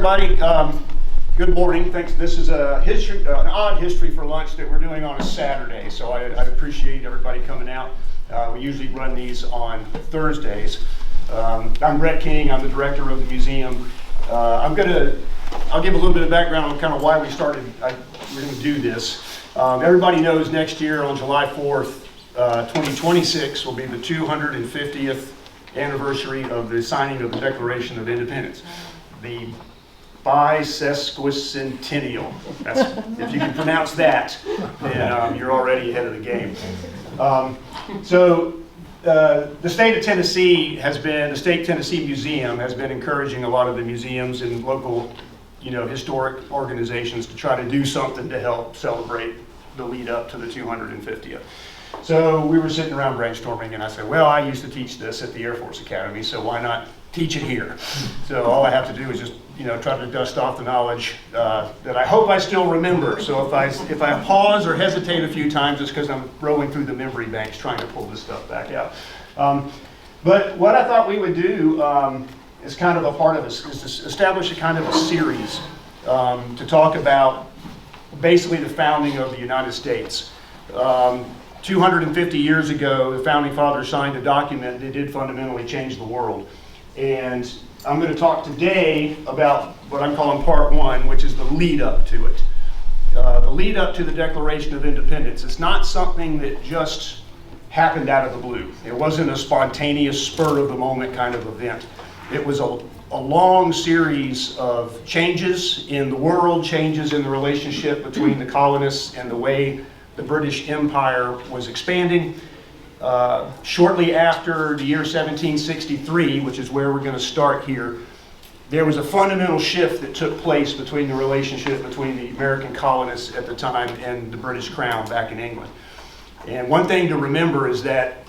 everybody. Good morning. Thanks. This is a history, an odd history for lunch that we're doing on a Saturday, so I appreciate everybody coming out. We usually run these on Thursdays. I'm Brett King. I'm the director of the museum. I'll give a little bit of background on kind of why we started. We're going to do this. Everybody knows next year on July 4th, 2026 will be the 250th anniversary of the signing of the Declaration of Independence. The Bisesquicentennial. That's, if you can pronounce that, then you're already ahead of the game. The state of Tennessee the State Tennessee Museum has been encouraging a lot of the museums and local, historic organizations to try to do something to help celebrate the lead up to the 250th. So we were sitting around brainstorming, and I said, well, I used to teach this at the Air Force Academy, so why not teach it here? So all I have to do is just, try to dust off the knowledge that I hope I still remember. So if I pause or hesitate a few times, it's because I'm rolling through the memory banks trying to pull this stuff back out. But what I thought we would do is kind of a part of this, is to establish a kind of a series to talk about basically the founding of the United States. 250 years ago, the Founding Fathers signed a document that did fundamentally change the world. And I'm going to talk today about what I'm calling part one, which is the lead up to it. The lead up to the Declaration of Independence. It's not something that just happened out of the blue. It wasn't a spontaneous, spur of the moment kind of event. It was a long series of changes in the world, changes in the relationship between the colonists and the way the British Empire was expanding. Shortly after the year 1763, which is where we're going to start here, there was a fundamental shift that took place between the relationship between the American colonists at the time and the British Crown back in England. And one thing to remember is that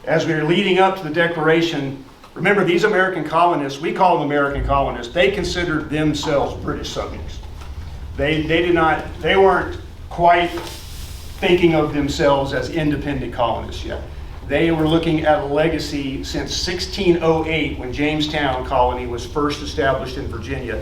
as we were leading up to the Declaration, remember these American colonists, we call them American colonists, they considered themselves British subjects. They weren't quite thinking of themselves as independent colonists yet. They were looking at a legacy since 1608, when Jamestown colony was first established in Virginia.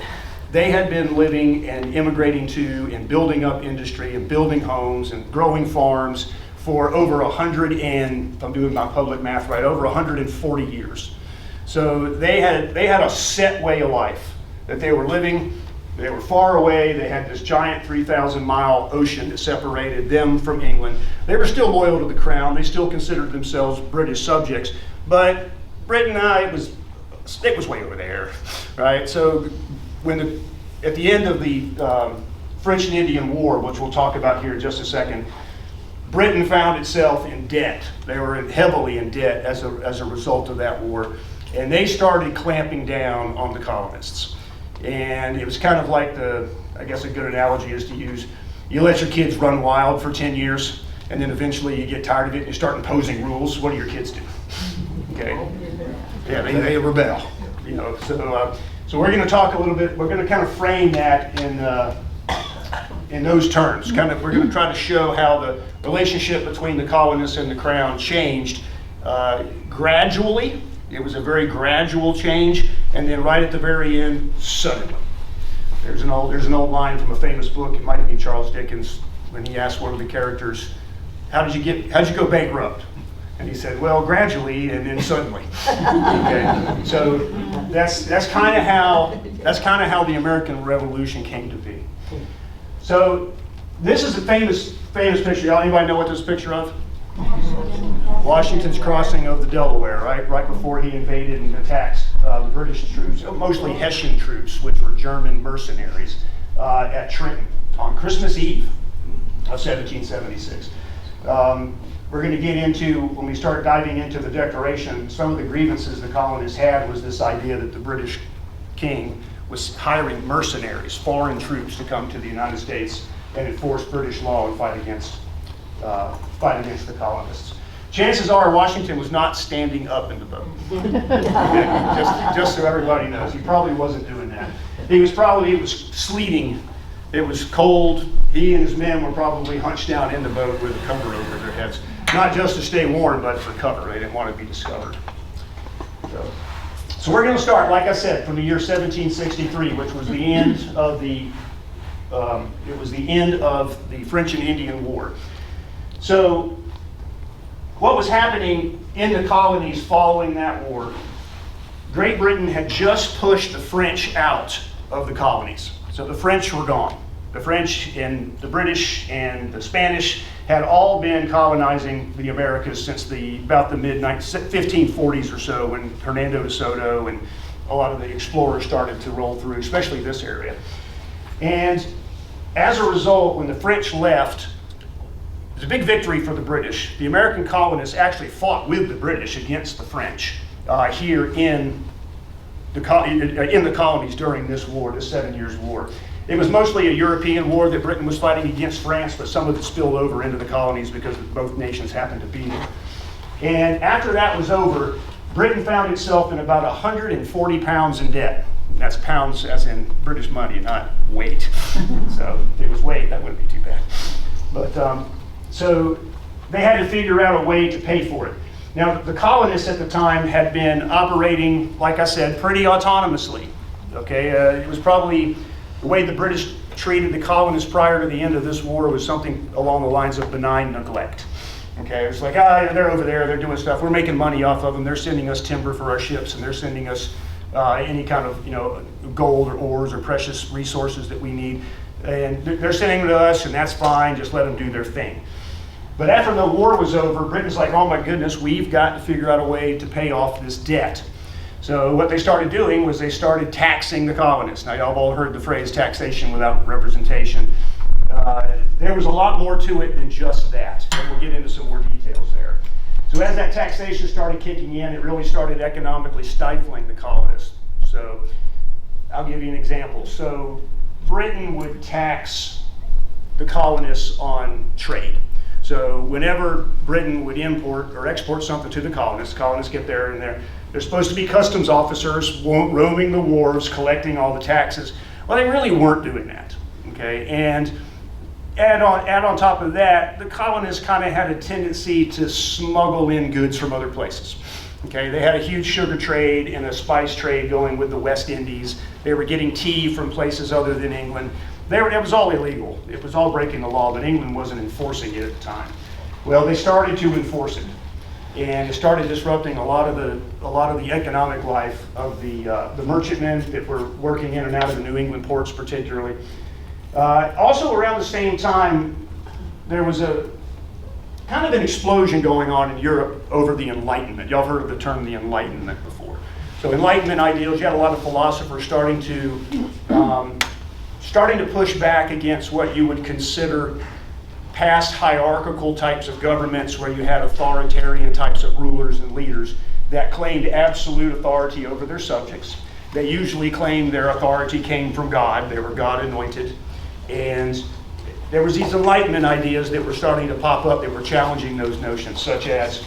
They had been living and immigrating to and building up industry and building homes and growing farms for over 100 and, if I'm doing my public math right, over 140 years. So they had a set way of life that they were living. They were far away. They had this giant 3,000-mile ocean that separated them from England. They were still loyal to the crown. They still considered themselves British subjects. But Britain, it was way over there, right? So at the end of the French and Indian War, which we'll talk about here in just a second, Britain found itself in debt. They were heavily in debt as a result of that war. And they started clamping down on the colonists. And it was kind of like I guess a good analogy is to use, you let your kids run wild for 10 years, and then eventually you get tired of it and you start imposing rules. What do your kids do? Okay? Yeah, they rebel. So we're going to talk a little bit, we're going to kind of frame that in those terms. We're going to try to show how the relationship between the colonists and the crown changed gradually. It was a very gradual change, and then right at the very end, suddenly. There's an old line from a famous book. It might be Charles Dickens, when he asked one of the characters, how'd you go bankrupt? And he said, well, gradually and then suddenly. Okay. So that's kind of how the American Revolution came to be. So this is a famous picture. Anybody know what this picture of? Washington's crossing of the Delaware, right before he invaded and attacked the British troops, mostly Hessian troops, which were German mercenaries, at Trenton on Christmas Eve of 1776. We're going to get into, when we start diving into the Declaration, some of the grievances the colonists had was this idea that the British king was hiring mercenaries, foreign troops, to come to the United States and enforce British law and fight against the colonists. Chances are Washington was not standing up in the boat. just so everybody knows, he probably wasn't doing that. It was sleeting. It was cold. He and his men were probably hunched down in the boat with a cover over their heads. Not just to stay warm, but for cover. They didn't want to be discovered. So we're going to start, like I said, from the year 1763, which was the end of the French and Indian War. So what was happening in the colonies following that war? Great Britain had just pushed the French out of the colonies. So the French were gone. The French and the British and the Spanish had all been colonizing the Americas since about the mid-1540s or so, when Hernando de Soto and a lot of the explorers started to roll through, especially this area. And as a result, when the French left, it was a big victory for the British. The American colonists actually fought with the British against the French here in the colonies during this war, this 7 Years' War. It was mostly a European war that Britain was fighting against France, but some of it spilled over into the colonies because both nations happened to be there. And after that was over, Britain found itself in about 140 pounds in debt. That's pounds as in British money, not weight. So if it was weight, that wouldn't be too bad. But so they had to figure out a way to pay for it. Now, the colonists at the time had been operating, like I said, pretty autonomously. Okay, it was probably the way the British treated the colonists prior to the end of this war was something along the lines of benign neglect. Okay, it was like, they're over there, they're doing stuff, we're making money off of them, they're sending us timber for our ships, and they're sending us any kind of gold or ores or precious resources that we need, and they're sending them to us, and that's fine, just let them do their thing. But after the war was over, Britain's like, oh my goodness, we've got to figure out a way to pay off this debt. So what they started doing was they started taxing the colonists. Now, y'all have all heard the phrase taxation without representation. There was a lot more to it than just that, and we'll get into some more details there. So as that taxation started kicking in, it really started economically stifling the colonists. So I'll give you an example. So Britain would tax the colonists on trade. So whenever Britain would import or export something to the colonists get there and they're supposed to be customs officers roaming the wharves, collecting all the taxes. Well, they really weren't doing that, okay? And add on top of that, the colonists kind of had a tendency to smuggle in goods from other places, okay? They had a huge sugar trade and a spice trade going with the West Indies. They were getting tea from places other than England. It was all illegal. It was all breaking the law, but England wasn't enforcing it at the time. Well, they started to enforce it, and it started disrupting a lot of the economic life of the merchantmen that were working in and out of the New England ports, particularly. Also, around the same time, there was a kind of an explosion going on in Europe over the Enlightenment. Y'all have heard of the term the Enlightenment before. So Enlightenment ideals, you had a lot of philosophers starting to push back against what you would consider past hierarchical types of governments where you had authoritarian types of rulers and leaders that claimed absolute authority over their subjects. They usually claimed their authority came from God. They were God anointed. And there was these Enlightenment ideas that were starting to pop up that were challenging those notions, such as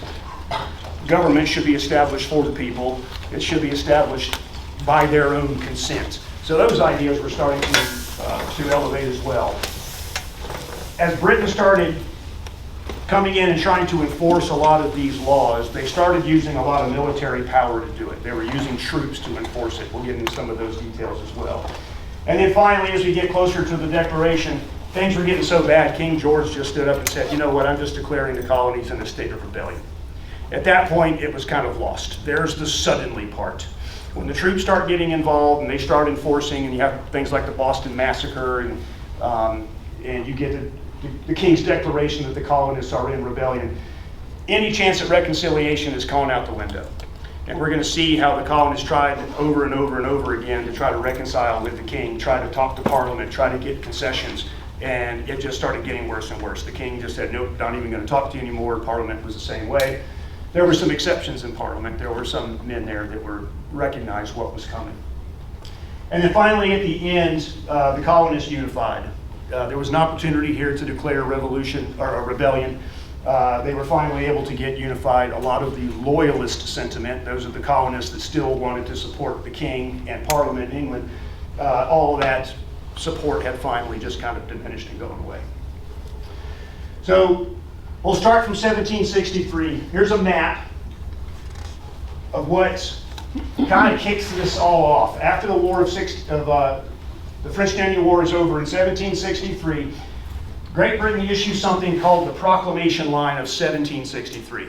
government should be established for the people. It should be established by their own consent. So those ideas were starting to elevate as well. As Britain started coming in and trying to enforce a lot of these laws, they started using a lot of military power to do it. They were using troops to enforce it. We'll get into some of those details as well. And then finally, as we get closer to the Declaration, things were getting so bad, King George just stood up and said, you know what, I'm just declaring the colonies in a state of rebellion. At that point, it was kind of lost. There's the suddenly part. When the troops start getting involved and they start enforcing, and you have things like the Boston Massacre, and you get the King's declaration that the colonists are in rebellion, any chance at reconciliation is gone out the window. And we're going to see how the colonists tried over and over and over again to try to reconcile with the King, try to talk to Parliament, try to get concessions, and it just started getting worse and worse. The King just said, nope, not even going to talk to you anymore. Parliament was the same way. There were some exceptions in Parliament. There were some men there that were recognized what was coming. And then finally, at the end, the colonists unified. There was an opportunity here to declare a revolution or a rebellion. They were finally able to get unified. A lot of the loyalist sentiment, those are the colonists that still wanted to support the King and Parliament in England, all of that support had finally just kind of diminished and gone away. So we'll start from 1763. Here's a map of what kind of kicks this all off. After the War of the French-Indian War is over in 1763, Great Britain issues something called the Proclamation Line of 1763.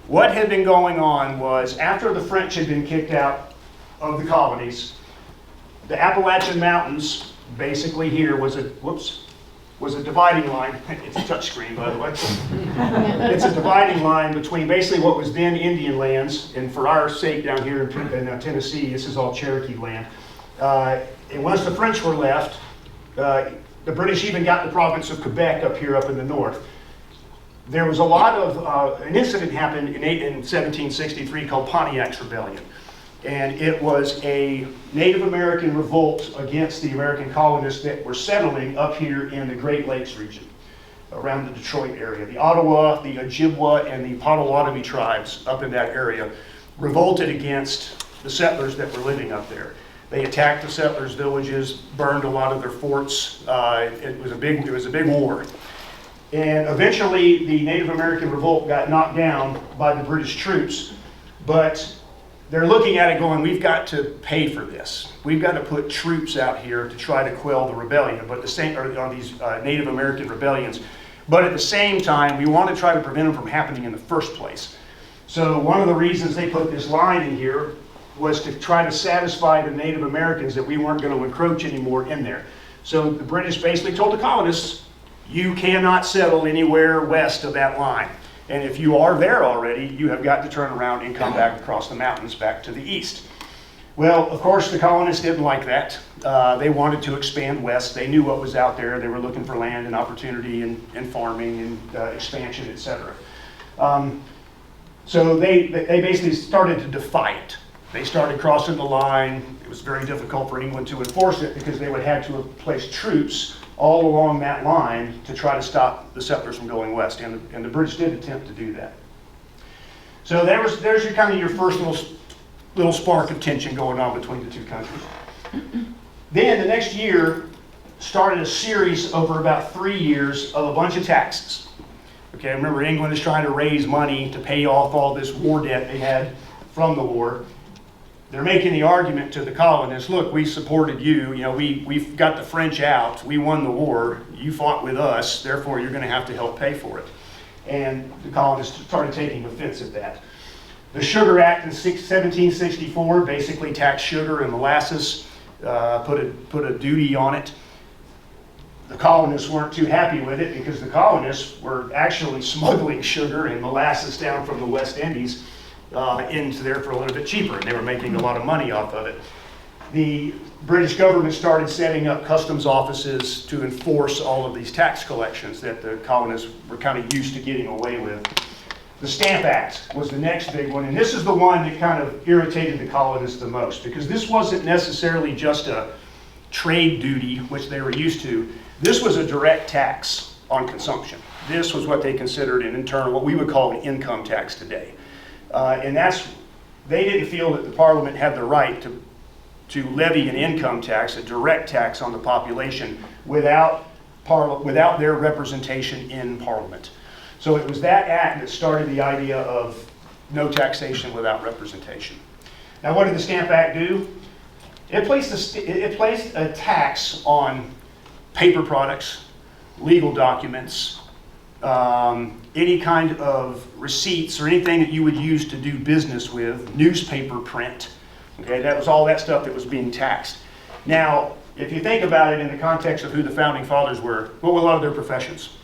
What had been going on was, after the French had been kicked out of the colonies, the Appalachian Mountains, basically here, was a dividing line. It's a touchscreen, by the way. It's a dividing line between basically what was then Indian lands, and for our sake down here in Tennessee, this is all Cherokee land. And once the French were left, the British even got the province of Quebec up here, up in the north. There was a lot of, an incident happened in 1763 called Pontiac's Rebellion. And it was a Native American revolt against the American colonists that were settling up here in the Great Lakes region, around the Detroit area. The Ottawa, the Ojibwa, and the Potawatomi tribes up in that area revolted against the settlers that were living up there. They attacked the settlers' villages, burned a lot of their forts. It was a big war. And eventually, the Native American revolt got knocked down by the British troops, but they're looking at it going, we've got to pay for this. We've got to put troops out here to try to quell the rebellion, but on these Native American rebellions. But at the same time, we want to try to prevent them from happening in the first place. So one of the reasons they put this line in here was to try to satisfy the Native Americans that we weren't going to encroach anymore in there. So the British basically told the colonists, you cannot settle anywhere west of that line. And if you are there already, you have got to turn around and come back across the mountains back to the east. Well, of course, the colonists didn't like that. They wanted to expand west. They knew what was out there. They were looking for land and opportunity and farming and expansion, etc. So they basically started to defy it. They started crossing the line. It was very difficult for England to enforce it because they would have to place troops all along that line to try to stop the settlers from going west, and the British did attempt to do that. So there's your kind of your first little spark of tension going on between the two countries. Then the next year started a series over about 3 years of a bunch of taxes. Okay, remember England is trying to raise money to pay off all this war debt they had from the war. They're making the argument to the colonists, look, we supported you, we've got the French out, we won the war, you fought with us, therefore you're going to have to help pay for it. And the colonists started taking offense at that. The Sugar Act in 1764 basically taxed sugar and molasses, put a duty on it. The colonists weren't too happy with it because the colonists were actually smuggling sugar and molasses down from the West Indies into there for a little bit cheaper, and they were making a lot of money off of it. The British government started setting up customs offices to enforce all of these tax collections that the colonists were kind of used to getting away with. The Stamp Act was the next big one, and this is the one that kind of irritated the colonists the most, because this wasn't necessarily just a trade duty, which they were used to. This was a direct tax on consumption. This was what they considered an internal, what we would call an income tax today. And they didn't feel that the Parliament had the right to levy an income tax, a direct tax on the population, without their representation in Parliament. So it was that act that started the idea of no taxation without representation. Now, what did the Stamp Act do? It placed a tax on paper products, legal documents, any kind of receipts or anything that you would use to do business with, newspaper print. Okay, that was all that stuff that was being taxed. Now, if you think about it in the context of who the founding fathers were, what were a lot of their professions?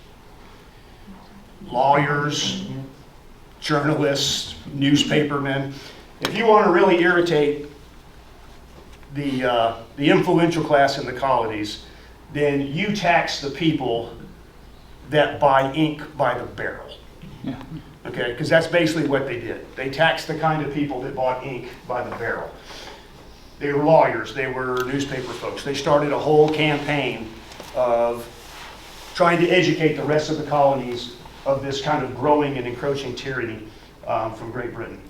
Lawyers, journalists, newspapermen. If you want to really irritate the influential class in the colonies, then you tax the people that buy ink by the barrel. Yeah. Okay, because that's basically what they did. They taxed the kind of people that bought ink by the barrel. They were lawyers, they were newspaper folks. They started a whole campaign of trying to educate the rest of the colonies of this kind of growing and encroaching tyranny from Great Britain.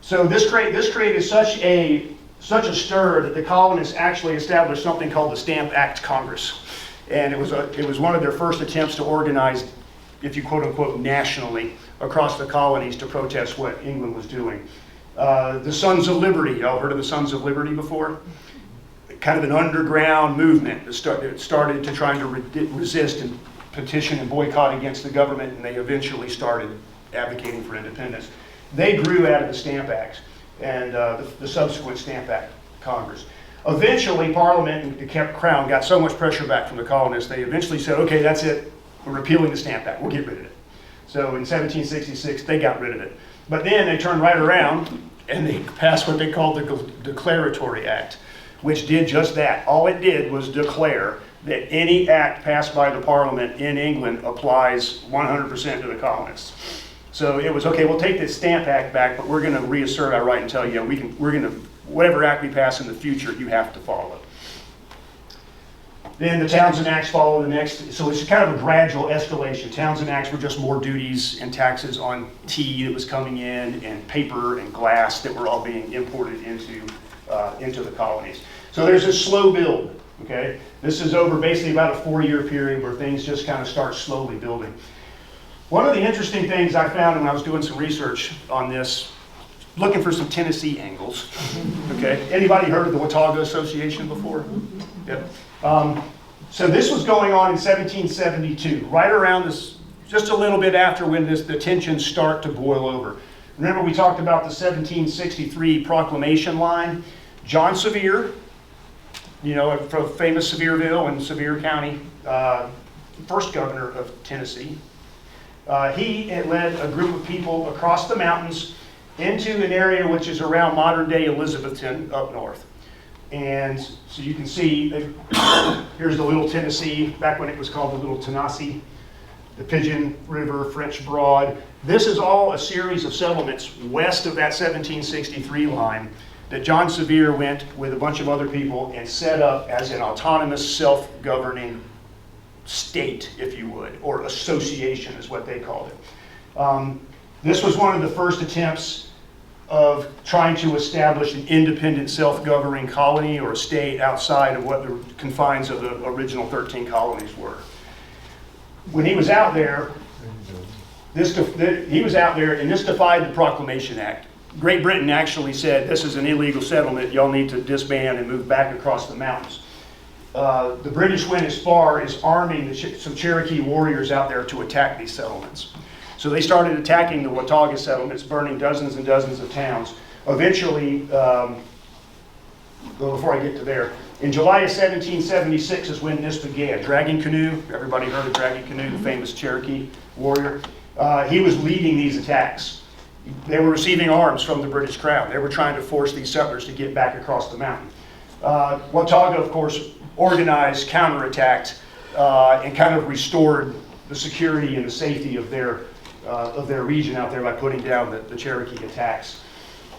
So this created such a stir that the colonists actually established something called the Stamp Act Congress. And it was one of their first attempts to organize, if you quote unquote, nationally across the colonies to protest what England was doing. The Sons of Liberty, y'all heard of the Sons of Liberty before? Kind of an underground movement that started to trying to resist and petition and boycott against the government, and they eventually started advocating for independence. They grew out of the Stamp Act and the subsequent Stamp Act Congress. Eventually, Parliament and the Crown got so much pressure back from the colonists, they eventually said, okay, that's it, we're repealing the Stamp Act, we'll get rid of it. So in 1766, they got rid of it. But then they turned right around and they passed what they called the Declaratory Act, which did just that. All it did was declare that any act passed by the Parliament in England applies 100% to the colonists. So it was, okay, we'll take this Stamp Act back, but we're going to reassert our right and tell you, we're going to, whatever act we pass in the future, you have to follow. Then the Townshend Acts follow the next, so it's kind of a gradual escalation. Townshend Acts were just more duties and taxes on tea that was coming in, and paper and glass that were all being imported into the colonies. So there's a slow build, okay? This is over basically about a 4-year period where things just kind of start slowly building. One of the interesting things I found when I was doing some research on this, looking for some Tennessee angles, okay? Anybody heard of the Watauga Association before? Yep. So this was going on in 1772, right around this, just a little bit after when the tensions start to boil over. Remember we talked about the 1763 proclamation line? John Sevier, you know, from famous Sevierville in Sevier County, first governor of Tennessee. He had led a group of people across the mountains into an area which is around modern-day Elizabethton up north. And so you can see, here's the Little Tennessee, back when it was called the Little Tennessee, the Pigeon River, French Broad. This is all a series of settlements west of that 1763 line that John Sevier went with a bunch of other people and set up as an autonomous, self-governing state, if you would, or association is what they called it. This was one of the first attempts of trying to establish an independent self-governing colony or a state outside of what the confines of the original 13 colonies were. When he was out there, and this defied the Proclamation Act. Great Britain actually said, this is an illegal settlement, y'all need to disband and move back across the mountains. The British went as far as arming some Cherokee warriors out there to attack these settlements. So they started attacking the Watauga settlements, burning dozens and dozens of towns. Eventually, before I get to there, in July of 1776 is when this began. Dragging Canoe, everybody heard of Dragging Canoe, the famous Cherokee warrior. He was leading these attacks. They were receiving arms from the British Crown. They were trying to force these settlers to get back across the mountain. Watauga, of course, organized, counterattacked, and kind of restored the security and the safety of their region out there by putting down the Cherokee attacks.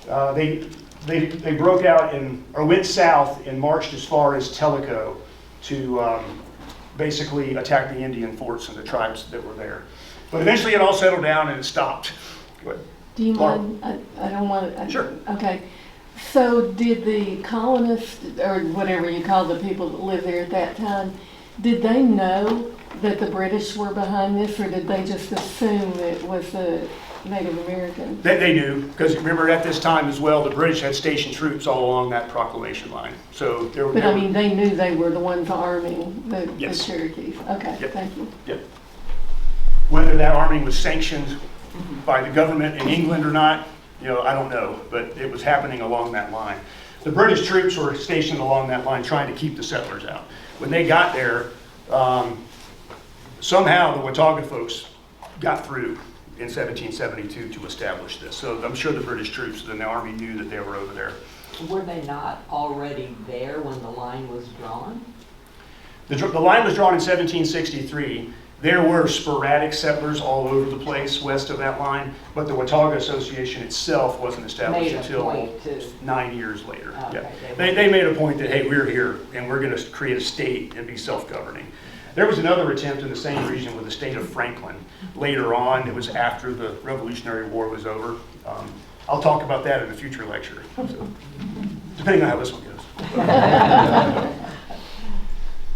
They broke out or went south and marched as far as Tellico to basically attack the Indian forts and the tribes that were there. But eventually it all settled down and it stopped. Go ahead. Do you mind? I don't want to. Sure. Okay. So did the colonists, or whatever you call the people that lived there at that time, did they know that the British were behind this, or did they just assume it was the Native Americans? They knew, because remember at this time as well, the British had stationed troops all along that proclamation line. So there were. But I mean, they knew they were the ones arming the Yes. Cherokees. Okay, Yep. thank you. Yep. Whether that arming was sanctioned by the government in England or not, I don't know, but it was happening along that line. The British troops were stationed along that line trying to keep the settlers out. When they got there, somehow the Watauga folks got through in 1772 to establish this. So I'm sure the British troops and the army knew that they were over there. Were they not already there when the line was drawn? The line was drawn in 1763. There were sporadic settlers all over the place west of that line, but the Watauga Association itself wasn't established until 9 years later. Okay, Yeah. They made a point that, hey, we're here and we're going to create a state and be self-governing. There was another attempt in the same region with the state of Franklin. Later on, it was after the Revolutionary War was over. I'll talk about that in a future lecture, so, depending on how this one goes.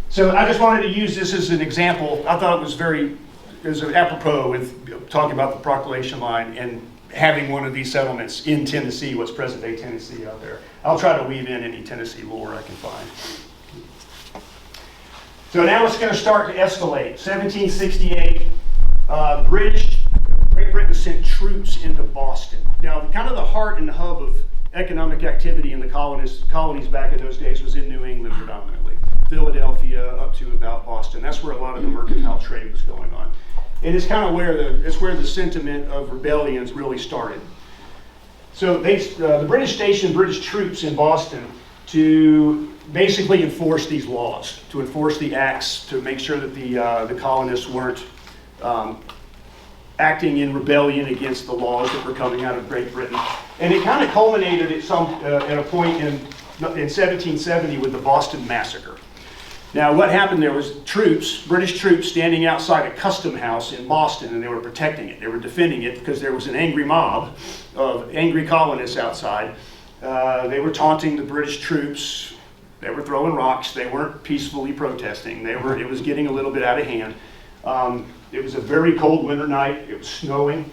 So I just wanted to use this as an example. I thought it was apropos with talking about the proclamation line and having one of these settlements in Tennessee, what's present-day Tennessee out there. I'll try to weave in any Tennessee lore I can find. So now it's going to start to escalate. 1768, Great Britain sent troops into Boston. Now, kind of the heart and hub of economic activity in the colonies back in those days was in New England predominantly. Philadelphia up to about Boston. That's where a lot of the mercantile trade was going on. And it's kind of where the sentiment of rebellions really started. So the British stationed British troops in Boston to basically enforce these laws, to enforce the acts, to make sure that the colonists weren't acting in rebellion against the laws that were coming out of Great Britain. And it kind of culminated at a point in 1770 with the Boston Massacre. Now, what happened there was British troops standing outside a custom house in Boston, and they were protecting it. They were defending it because there was an angry mob of angry colonists outside. They were taunting the British troops. They were throwing rocks. They weren't peacefully protesting. It was getting a little bit out of hand. It was a very cold winter night. It was snowing.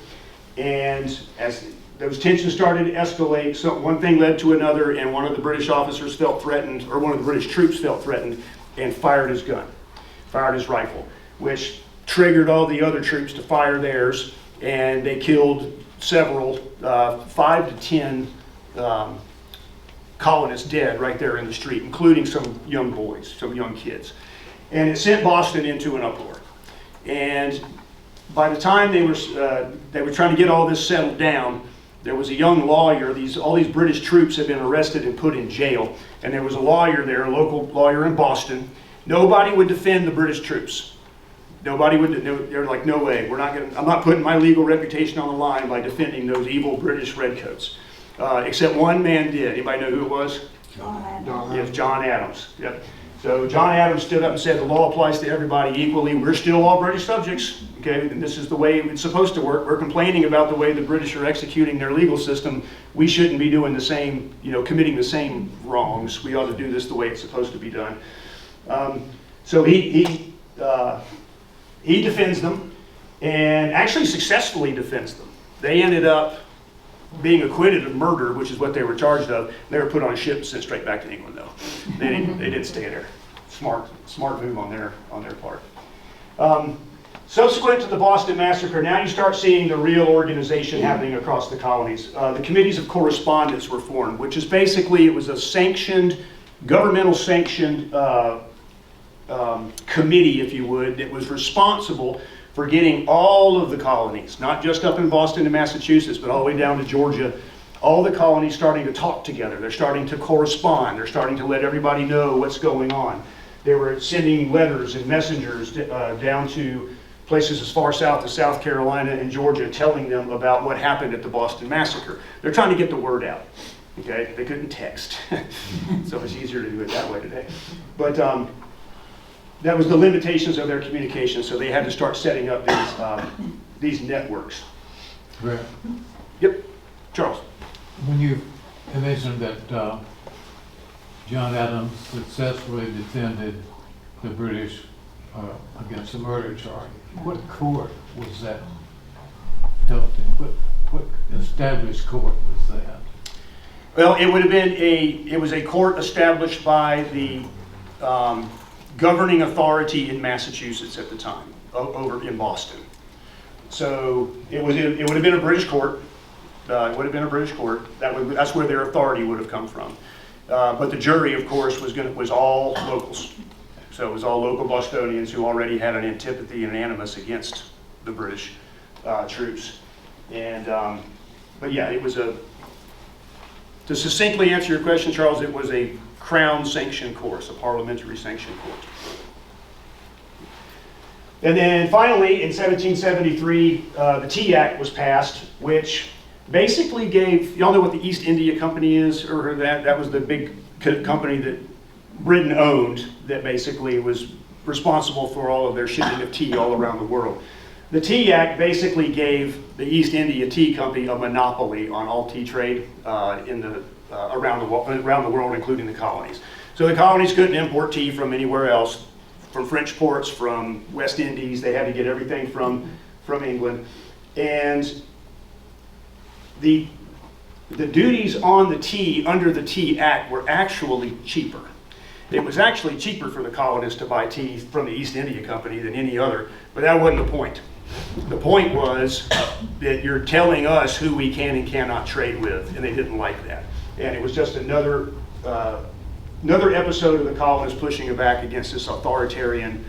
And as those tensions started to escalate, so one thing led to another, and one of the British officers felt threatened, or one of the British troops felt threatened, and fired his gun, fired his rifle, which triggered all the other troops to fire theirs, and they killed several, 5 to 10 colonists dead right there in the street, including some young boys, some young kids. And it sent Boston into an uproar. And by the time they were trying to get all this settled down, there was a young lawyer. All these British troops had been arrested and put in jail, and there was a lawyer there, a local lawyer in Boston. Nobody would defend the British troops. Nobody would. They're like, no way. I'm not putting my legal reputation on the line by defending those evil British redcoats. Except one man did. Anybody know who it was? John Adams. Yes, John Adams. Yep. So John Adams stood up and said the law applies to everybody equally. We're still all British subjects, okay? And this is the way it's supposed to work. We're complaining about the way the British are executing their legal system. We shouldn't be doing the same, committing the same wrongs. We ought to do this the way it's supposed to be done. So he defends them, and actually successfully defends them. They ended up being acquitted of murder, which is what they were charged of. They were put on a ship and sent straight back to England, though. They didn't stay there. Smart move on their part. Subsequent to the Boston Massacre, now you start seeing the real organization happening across the colonies. The Committees of Correspondence were formed, which is basically, it was a governmental sanctioned committee, if you would, that was responsible for getting all of the colonies, not just up in Boston and Massachusetts, but all the way down to Georgia, all the colonies starting to talk together. They're starting to correspond. They're starting to let everybody know what's going on. They were sending letters and messengers down to places as far south as South Carolina and Georgia, telling them about what happened at the Boston Massacre. They're trying to get the word out. Okay, they couldn't text, so it's easier to do it that way today. But that was the limitations of their communication, so they had to start setting up these networks. Brett, Yep, Charles. when you mentioned that John Adams successfully defended the British against the murder charge, what court was that held in? What established court was that? Well, it was a court established by the governing authority in Massachusetts at the time, over in Boston. So it would have been a British court. It would have been a British court. That's where their authority would have come from. But the jury, of course, was all locals. So it was all local Bostonians who already had an antipathy and an animus against the British troops. And but yeah, it was to succinctly answer your question, Charles, it was a Crown-sanctioned course, a parliamentary sanctioned court. And then finally, in 1773, the Tea Act was passed, which basically gave, y'all know what the East India Company is, or that was the big company that Britain owned that basically was responsible for all of their shipping of tea all around the world. The Tea Act basically gave the East India Tea Company a monopoly on all tea trade around the world, including the colonies. So the colonies couldn't import tea from anywhere else, from French ports, from West Indies. They had to get everything from England. And the duties on the tea under the Tea Act were actually cheaper. It was actually cheaper for the colonists to buy tea from the East India Company than any other, but that wasn't the point. The point was that you're telling us who we can and cannot trade with, and they didn't like that. And it was just another episode of the colonists pushing back against this authoritarian,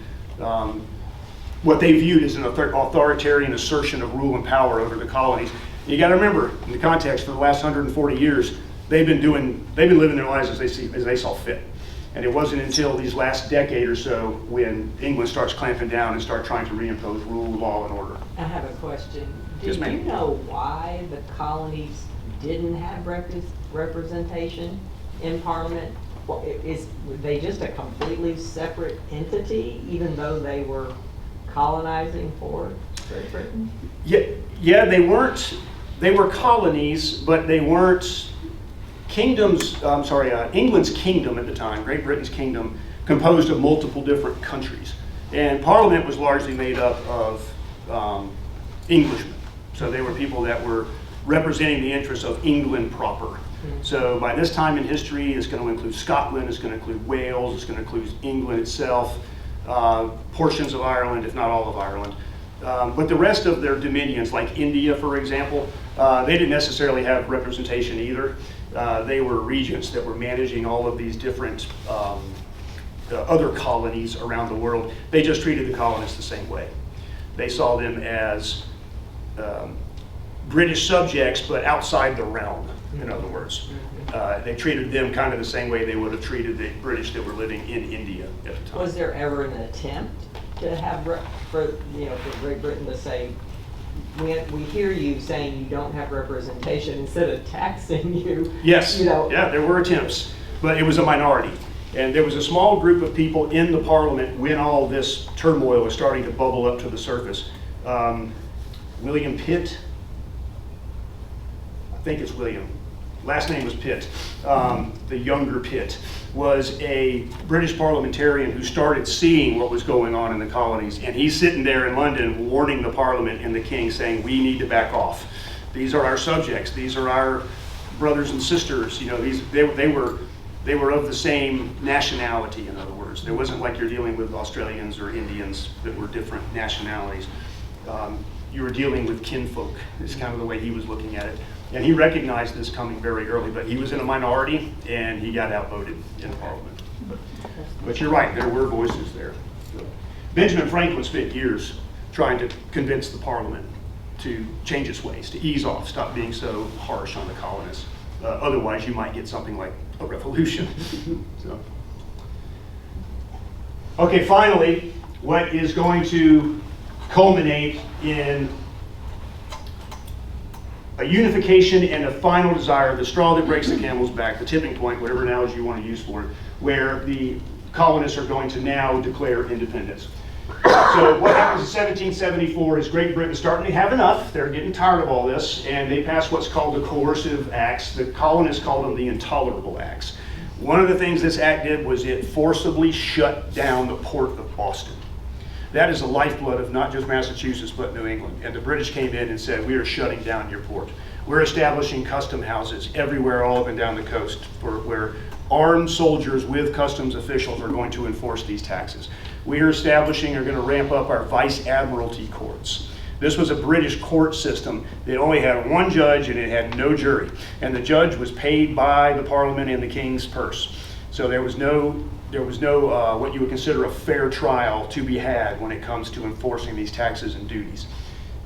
what they viewed as an authoritarian assertion of rule and power over the colonies. You got to remember, in the context, for the last 140 years, they've been living their lives as they saw fit. And it wasn't until these last decade or so when England starts clamping down and start trying to reimpose rule, law, and order. I have a question. Yes, Do ma'am. you know why the colonies didn't have representation in Parliament? Well, were they just a completely separate entity, even though they were colonizing for Great Britain? Yeah, they weren't. They were colonies, but they weren't kingdoms. England's kingdom at the time, Great Britain's kingdom, composed of multiple different countries, and Parliament was largely made up of Englishmen. So they were people that were representing the interests of England proper. So by this time in history, it's going to include Scotland, it's going to include Wales, it's going to include England itself, portions of Ireland, if not all of Ireland. But the rest of their dominions, like India, for example, they didn't necessarily have representation either. They were regents that were managing all of these different other colonies around the world. They just treated the colonists the same way. They saw them as British subjects, but outside the realm, in other words. They treated them kind of the same way they would have treated the British that were living in India at the time. Was there ever an attempt to have, for Great Britain to say, we hear you saying you don't have representation, instead of taxing you? Yes, Yeah, there were attempts, but it was a minority. And there was a small group of people in the Parliament when all this turmoil was starting to bubble up to the surface. William Pitt, I think it's William, last name was Pitt, the younger Pitt, was a British parliamentarian who started seeing what was going on in the colonies, and he's sitting there in London warning the Parliament and the King, saying, we need to back off. These are our subjects, these are our brothers and sisters, they were of the same nationality, in other words. There wasn't like you're dealing with Australians or Indians that were different nationalities. You were dealing with kinfolk, is kind of the way he was looking at it. And he recognized this coming very early, but he was in a minority and he got outvoted in Parliament. But you're right, there were voices there. Benjamin Franklin spent years trying to convince the Parliament to change its ways, to ease off, stop being so harsh on the colonists. Otherwise, you might get something like a revolution. Okay, finally, what is going to culminate in a unification and a final desire, the straw that breaks the camel's back, the tipping point, whatever analogy you want to use for it, where the colonists are going to now declare independence. So what happens in 1774 is Great Britain is starting to have enough. They're getting tired of all this, and they pass what's called the Coercive Acts. The colonists called them the Intolerable Acts. One of the things this act did was it forcibly shut down the port of Boston. That is the lifeblood of not just Massachusetts, but New England. And the British came in and said, we are shutting down your port. We're establishing custom houses everywhere, all up and down the coast, where armed soldiers with customs officials are going to enforce these taxes. We are going to ramp up our vice admiralty courts. This was a British court system that only had one judge and it had no jury. And the judge was paid by the Parliament and the King's purse. So there was no what you would consider a fair trial to be had when it comes to enforcing these taxes and duties.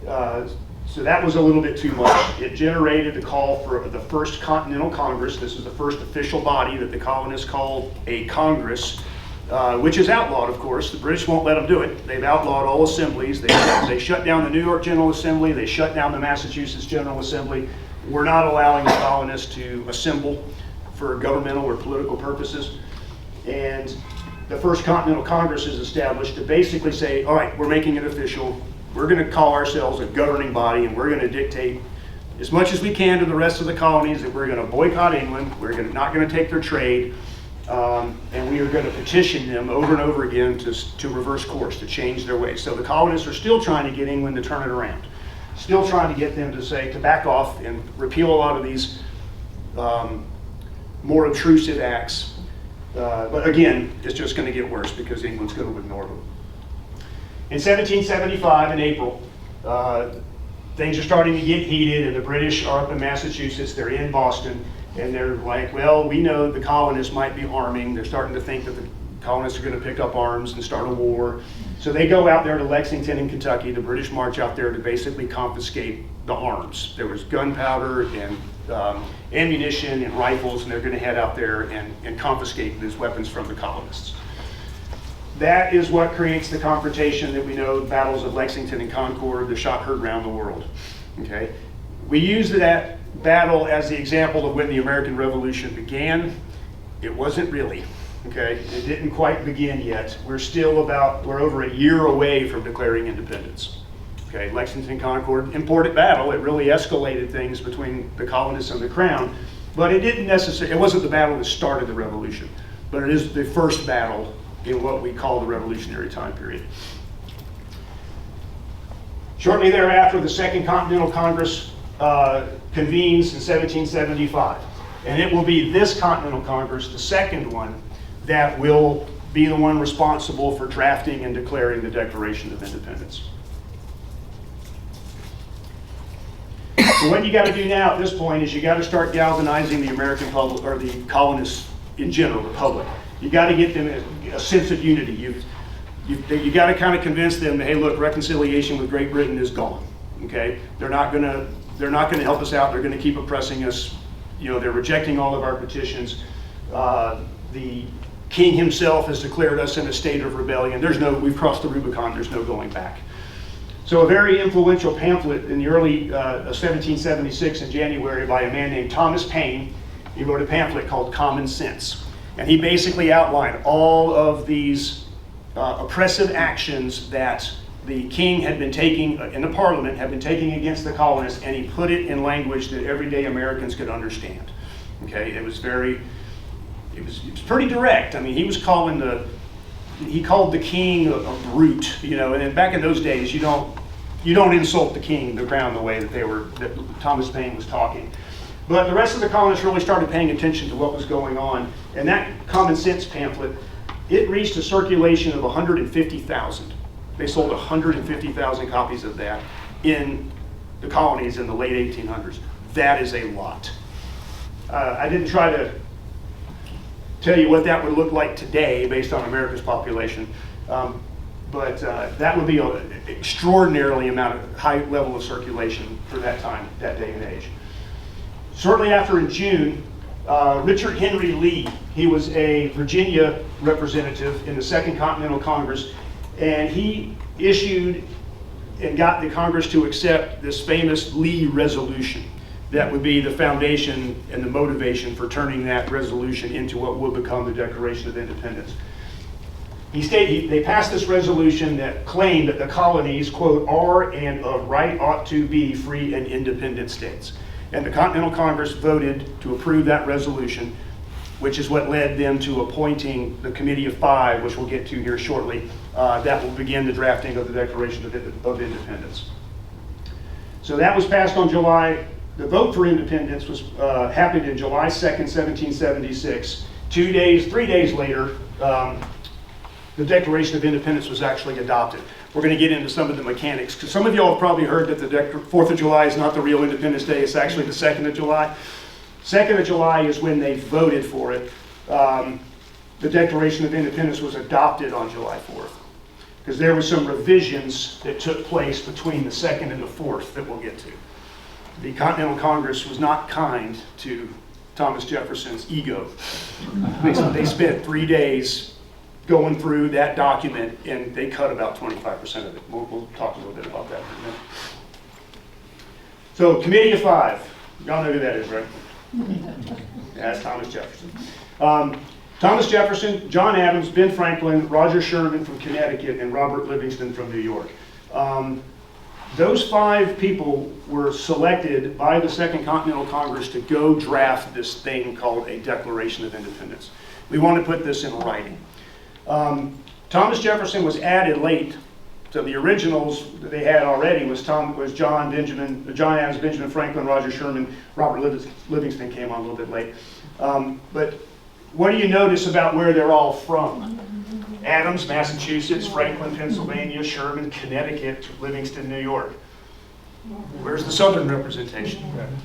So that was a little bit too much. It generated the call for the First Continental Congress. This is the first official body that the colonists called a Congress, which is outlawed, of course. The British won't let them do it. They've outlawed all assemblies. They shut down the New York General Assembly. They shut down the Massachusetts General Assembly. We're not allowing the colonists to assemble for governmental or political purposes. And the First Continental Congress is established to basically say, all right, we're making it official. We're going to call ourselves a governing body, and we're going to dictate as much as we can to the rest of the colonies that we're going to boycott England. We're not going to take their trade. And we are going to petition them over and over again to reverse course, to change their ways. So the colonists are still trying to get England to turn it around. still trying to get them to say, to back off and repeal a lot of these more obtrusive acts. But again, it's just going to get worse because England's going to ignore them. In 1775, in April, things are starting to get heated, and the British are up in Massachusetts, they're in Boston, and they're like, well, we know the colonists might be arming. They're starting to think that the colonists are going to pick up arms and start a war. So they go out there to Lexington in Kentucky. The British march out there to basically confiscate the arms. There was gunpowder and ammunition and rifles, and they're going to head out there and confiscate these weapons from the colonists. That is what creates the confrontation that we know, the battles of Lexington and Concord, the shot heard around the world. Okay? We use that battle as the example of when the American Revolution began. It wasn't really. Okay? It didn't quite begin yet. We're over a year away from declaring independence. Okay? Lexington, Concord, important battle. It really escalated things between the colonists and the crown, but it wasn't the battle that started the revolution, but it is the first battle in what we call the Revolutionary time period. Shortly thereafter, the Second Continental Congress convenes in 1775. And it will be this Continental Congress, the second one, that will be the one responsible for drafting and declaring the Declaration of Independence. So what you got to do now at this point is you got to start galvanizing the American public, or the colonists in general, the public. You got to get them a sense of unity. You got to kind of convince them, hey, look, reconciliation with Great Britain is gone. Okay, they're not going to help us out. They're going to keep oppressing us. You know, they're rejecting all of our petitions. The king himself has declared us in a state of rebellion. We've crossed the Rubicon. There's no going back. So a very influential pamphlet in the early 1776 in January by a man named Thomas Paine. He wrote a pamphlet called Common Sense. And he basically outlined all of these oppressive actions that the king had been taking, in the parliament, had been taking against the colonists, and he put it in language that everyday Americans could understand. Okay, it was pretty direct. I mean, he called the king a brute, you know, and then back in those days, you don't insult the king, the crown, the way that Thomas Paine was talking. But the rest of the colonists really started paying attention to what was going on. And that Common Sense pamphlet, it reached a circulation of 150,000. They sold 150,000 copies of that in the colonies in the late 1800s. That is a lot. I didn't try to tell you what that would look like today based on America's population, but that would be an extraordinarily high level of circulation for that time, that day and age. Shortly after, in June, Richard Henry Lee, he was a Virginia representative in the Second Continental Congress, and he issued and got the Congress to accept this famous Lee resolution that would be the foundation and the motivation for turning that resolution into what would become the Declaration of Independence. They passed this resolution that claimed that the colonies, quote, are and of right ought to be free and independent states. And the Continental Congress voted to approve that resolution, which is what led them to appointing the Committee of Five, which we'll get to here shortly, that will begin the drafting of the Declaration of Independence. So that was passed on the vote for independence happened in July 2nd, 1776. 3 days later, the Declaration of Independence was actually adopted. We're going to get into some of the mechanics, because some of y'all have probably heard that the 4th of July is not the real Independence Day, it's actually the 2nd of July. 2nd of July is when they voted for it. The Declaration of Independence was adopted on July 4th, because there were some revisions that took place between the 2nd and the 4th that we'll get to. The Continental Congress was not kind to Thomas Jefferson's ego. They spent 3 days going through that document, and they cut about 25% of it. We'll talk a little bit about that in a minute. So, Committee of Five. Y'all know who that is, right? That's Thomas Jefferson. Thomas Jefferson, John Adams, Ben Franklin, Roger Sherman from Connecticut, and Robert Livingston from New York. Those 5 people were selected by the Second Continental Congress to go draft this thing called a Declaration of Independence. We want to put this in writing. Thomas Jefferson was added late So the originals that they had already was John Adams, Benjamin Franklin, Roger Sherman, Robert Livingston came on a little bit late. But what do you notice about where they're all from? Adams, Massachusetts, Franklin, Pennsylvania, Sherman, Connecticut, Livingston, New York. Where's the Southern representation,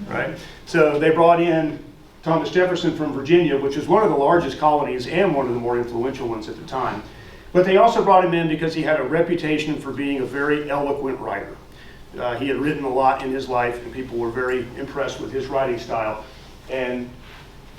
right? So they brought in Thomas Jefferson from Virginia, which was one of the largest colonies and one of the more influential ones at the time. But they also brought him in because he had a reputation for being a very eloquent writer. He had written a lot in his life, and people were very impressed with his writing style. And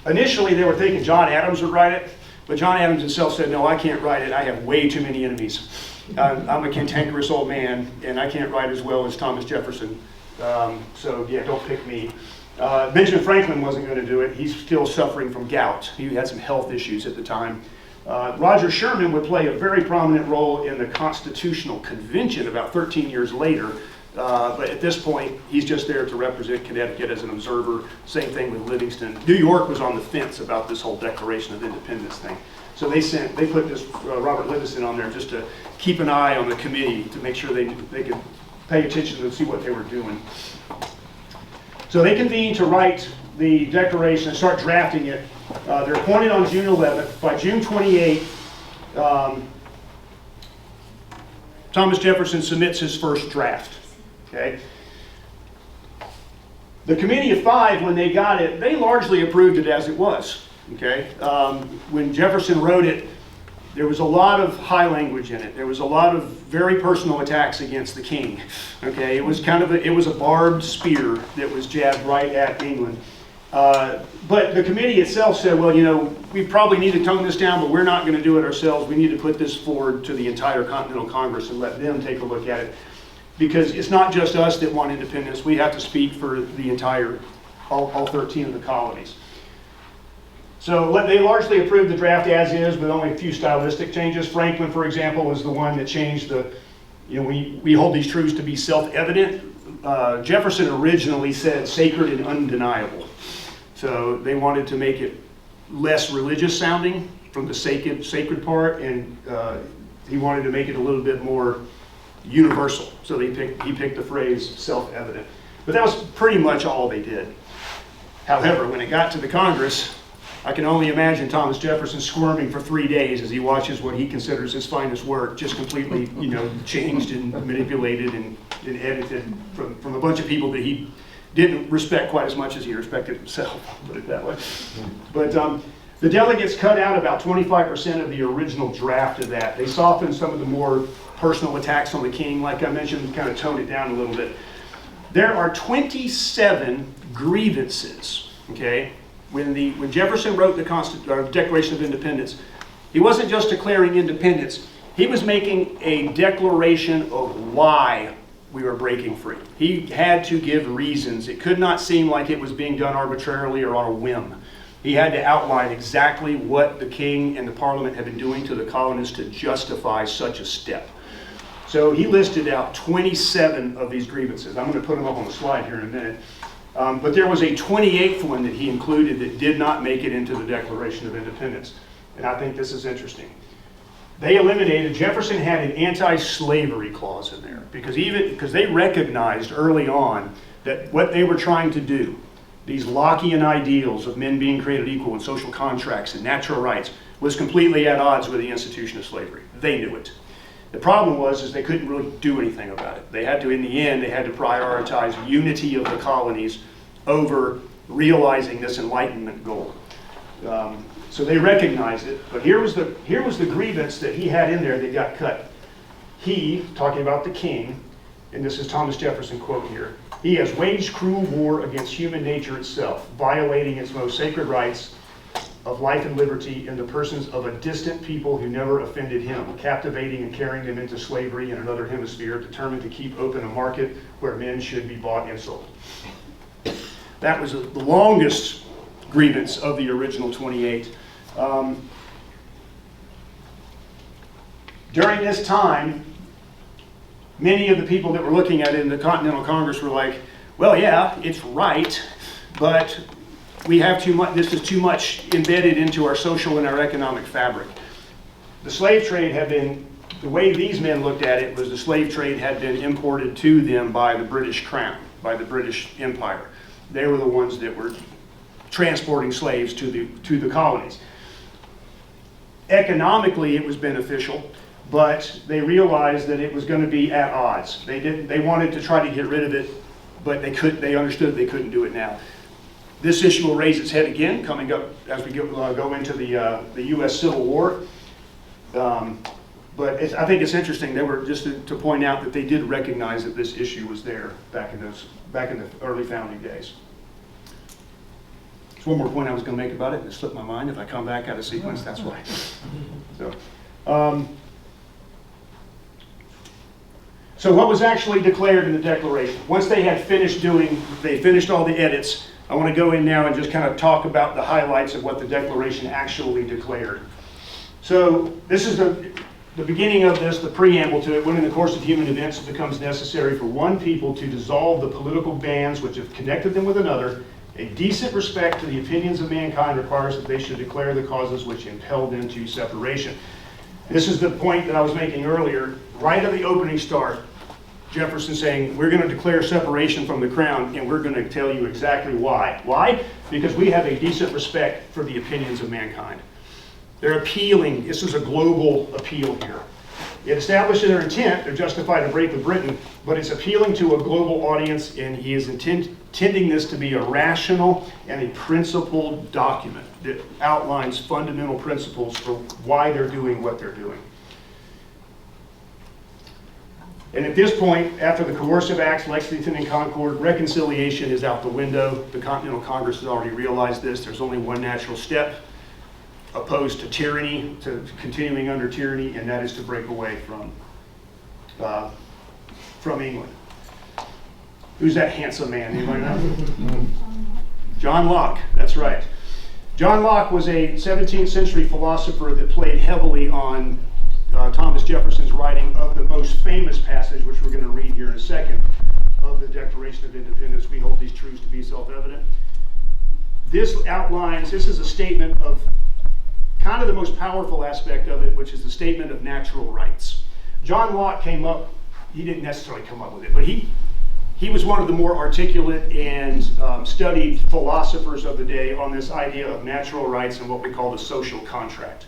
initially they were thinking John Adams would write it, but John Adams himself said, no, I can't write it. I have way too many enemies. I'm a cantankerous old man, and I can't write as well as Thomas Jefferson. So yeah, don't pick me. Benjamin Franklin wasn't going to do it. He's still suffering from gout. He had some health issues at the time. Roger Sherman would play a very prominent role in the Constitutional Convention about 13 years later. But at this point, he's just there to represent Connecticut as an observer. Same thing with Livingston. New York was on the fence about this whole Declaration of Independence thing. So they put this Robert Livingston on there just to keep an eye on the committee to make sure they could pay attention and see what they were doing. So they convened to write the Declaration and start drafting it. They're appointed on June 11th. By June 28th, Thomas Jefferson submits his first draft. Okay. The Committee of Five, when they got it, they largely approved it as it was. Okay. When Jefferson wrote it, there was a lot of high language in it. There was a lot of very personal attacks against the king. Okay. It was kind of a barbed spear that was jabbed right at England. But the committee itself said, well, you know, we probably need to tone this down, but we're not going to do it ourselves. We need to put this forward to the entire Continental Congress and let them take a look at it. Because it's not just us that want independence. We have to speak for the entire, all 13 of the colonies. So they largely approved the draft as is with only a few stylistic changes. Franklin, for example, was the one that changed the, you know, we hold these truths to be self-evident. Jefferson originally said sacred and undeniable. So they wanted to make it less religious sounding from the sacred part, and he wanted to make it a little bit more universal. So he picked the phrase self-evident. But that was pretty much all they did. However, when it got to the Congress, I can only imagine Thomas Jefferson squirming for 3 days as he watches what he considers his finest work just completely, you know, changed and manipulated and edited from a bunch of people that he didn't respect quite as much as he respected himself, put it that way. But the delegates cut out about 25% of the original draft of that. They softened some of the more personal attacks on the king, like I mentioned, kind of toned it down a little bit. There are 27 grievances, okay? When Jefferson wrote the Declaration of Independence, he wasn't just declaring independence, he was making a declaration of why we were breaking free. He had to give reasons. It could not seem like it was being done arbitrarily or on a whim. He had to outline exactly what the king and the parliament had been doing to the colonists to justify such a step. So he listed out 27 of these grievances. I'm going to put them up on the slide here in a minute. But there was a 28th one that he included that did not make it into the Declaration of Independence. And I think this is interesting. Jefferson had an anti-slavery clause in there because they recognized early on that what they were trying to do, these Lockean ideals of men being created equal and social contracts and natural rights, was completely at odds with the institution of slavery. They knew it. The problem was they couldn't really do anything about it. They had to, in the end, they had to prioritize unity of the colonies over realizing this Enlightenment goal. So they recognized it, but here was the grievance that he had in there that got cut. He, talking about the king, and this is Thomas Jefferson quote here, he has waged cruel war against human nature itself, violating its most sacred rights of life and liberty in the persons of a distant people who never offended him, captivating and carrying them into slavery in another hemisphere, determined to keep open a market where men should be bought and sold. That was the longest grievance of the original 28. During this time, many of the people that were looking at it in the Continental Congress were like, well, yeah, it's right, but we have too much, this is too much embedded into our social and our economic fabric. The slave trade had been the way these men looked at it was the slave trade had been imported to them by the British Crown, by the British Empire. They were the ones that were transporting slaves to the colonies. Economically, it was beneficial, but they realized that it was going to be at odds. They wanted to try to get rid of it, but they understood they couldn't do it now. This issue will raise its head again coming up as we go into the U.S. Civil War. But I think it's interesting. They were just to point out that they did recognize that this issue was there back in the early founding days. There's one more point I was going to make about it, and it slipped my mind. If I come back out of sequence, that's why. So what was actually declared in the Declaration? Once they had finished all the edits, I want to go in now and just kind of talk about the highlights of what the Declaration actually declared. So this is the beginning of this, the preamble to it. When in the course of human events it becomes necessary for one people to dissolve the political bands which have connected them with another, a decent respect to the opinions of mankind requires that they should declare the causes which impel them to separation. This is the point that I was making earlier. Right at the opening start, Jefferson saying, we're going to declare separation from the crown, and we're going to tell you exactly why. Why? Because we have a decent respect for the opinions of mankind. They're appealing. This is a global appeal here. It establishes their intent. They're justified to break with Britain, but it's appealing to a global audience, and he is intending this to be a rational and a principled document that outlines fundamental principles for why they're doing what they're doing. And at this point, after the coercive acts, Lexington and Concord, reconciliation is out the window. The Continental Congress has already realized this. There's only one natural step, opposed to tyranny, to continuing under tyranny, and that is to break away from England. Who's that handsome man? Anybody know? John Locke, that's right. John Locke was a 17th century philosopher that played heavily on Thomas Jefferson's writing of the most famous passage, which we're going to read here in a second, of the Declaration of Independence. We hold these truths to be self-evident. This is a statement of kind of the most powerful aspect of it, which is the statement of natural rights. John Locke he didn't necessarily come up with it, but he was one of the more articulate and studied philosophers of the day on this idea of natural rights and what we call the social contract.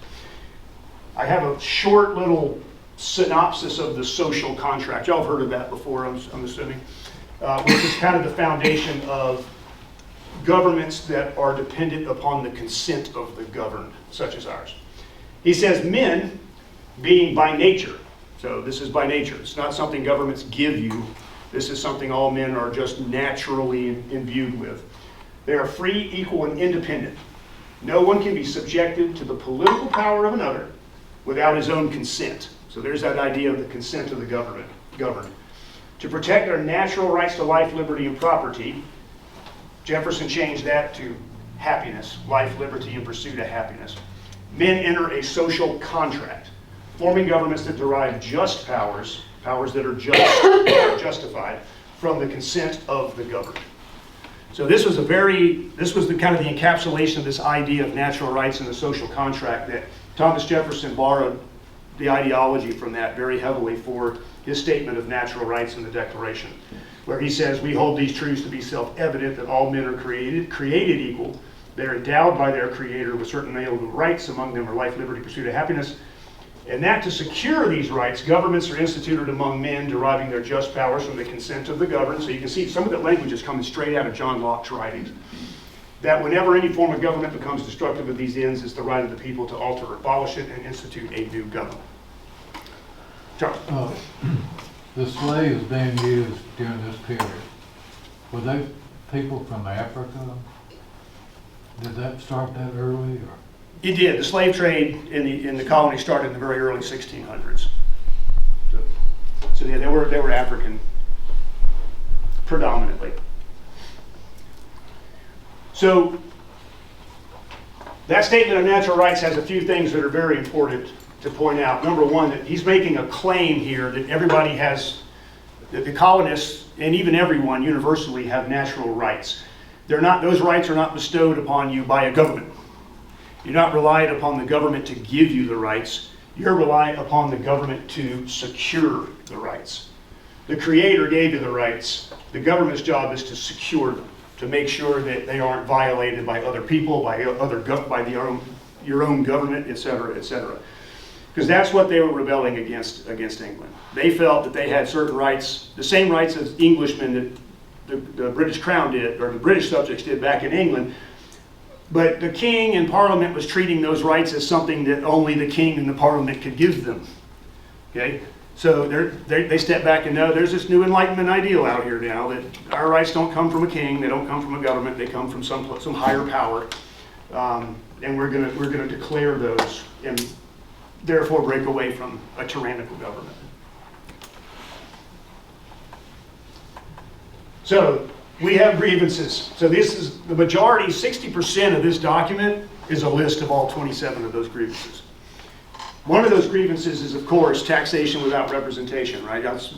I have a short little synopsis of the social contract. Y'all have heard of that before, I'm assuming, which is kind of the foundation of governments that are dependent upon the consent of the governed, such as ours. He says men, being by nature, so this is by nature, it's not something governments give you, this is something all men are just naturally imbued with. They are free, equal, and independent. No one can be subjected to the political power of another without his own consent. So there's that idea of the consent of the governed. To protect their natural rights to life, liberty, and property, Jefferson changed that to happiness, life, liberty, and pursuit of happiness. Men enter a social contract, forming governments that derive just powers that are justified from the consent of the governed. So this was the kind of the encapsulation of this idea of natural rights and the social contract that Thomas Jefferson borrowed the ideology from that very heavily for his statement of natural rights in the Declaration, where he says, we hold these truths to be self-evident that all men are created equal. They're endowed by their Creator with certain inalienable rights, among them are life, liberty, pursuit of happiness. And that to secure these rights, governments are instituted among men, deriving their just powers from the consent of the governed. So you can see some of that language is coming straight out of John Locke's writings. That whenever any form of government becomes destructive of these ends, it's the right of the people to alter or abolish it and institute a new government. Charles. The slaves being used during this period, were they people from Africa? Did that start that early? Or? It did. The slave trade in the colony started in the very early 1600s. So yeah, they were African predominantly. So that statement of natural rights has a few things that are very important to point out. Number one, that he's making a claim here that everybody has, that the colonists and even everyone universally have natural rights. Those rights are not bestowed upon you by a government. You're not relied upon the government to give you the rights. You're relying upon the government to secure the rights. The Creator gave you the rights. The government's job is to secure them, to make sure that they aren't violated by other people, by your own government, et cetera, et cetera. Because that's what they were rebelling against England. They felt that they had certain rights, the same rights as Englishmen that the British Crown did, or the British subjects did back in England. But the king and parliament was treating those rights as something that only the king and the parliament could give them. Okay? So they step back and know there's this new Enlightenment ideal out here now that our rights don't come from a king, they don't come from a government, they come from some higher power, and we're gonna declare those and therefore break away from a tyrannical government. So we have grievances. So this is the majority, 60% of this document is a list of all 27 of those grievances. One of those grievances is, of course, taxation without representation, right? That's,